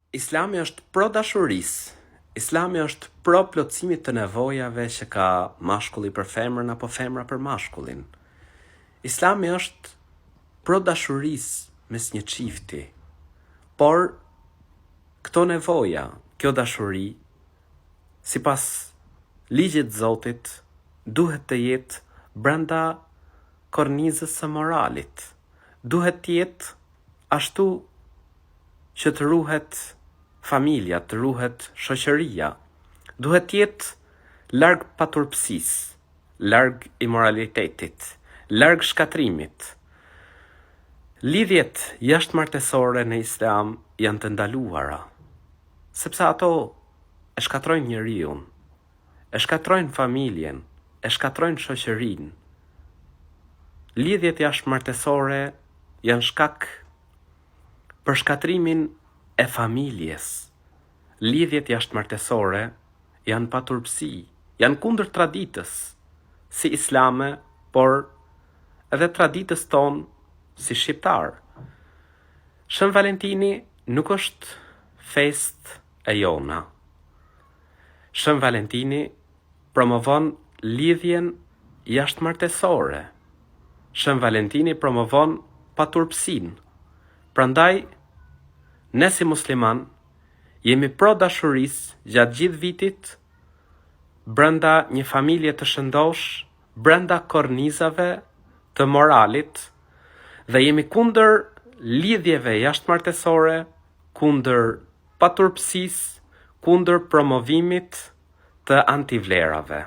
Islami është pro dashurisë. Islami është pro plotësimit të nevojave që ka mashkulli për femrën apo femra për mashkullin. Islami është pro dashurisë mes një çifti. Por këto nevoja, kjo dashuri, sipas ligjit të Zotit, duhet të jetë brenda kornizës së moralit. Duhet të jetë ashtu që të ruhet familja, të ruhet shoqëria. Duhet të jetë larg paturpsisë, larg imoralitetit, larg shkatrimit. Lidhjet jashtëmartesore në Islam janë të ndaluara, sepse ato e shkatrojnë njeriun, e shkatrojnë familjen, e shkatrojnë shoqërinë. Lidhjet jashtëmartesore janë shkak për shkatrimin e familjes. Lidhjet jashtëmartesore janë paturpsi, janë kundër traditës, si islame, por edhe traditës tonë si shqiptar. Shën Valentini nuk është fest e jona. Shën Valentini promovon lidhjen jashtëmartesore. Shën Valentini promovon paturpsinë. Prandaj, ne si musliman, jemi pro dashurisë gjatë gjithë vitit, brenda një familje të shëndosh, brenda kornizave të moralit, dhe jemi kundër lidhjeve jashtëmartesore, kundër paturpsisë, kundër promovimit të antivlerave.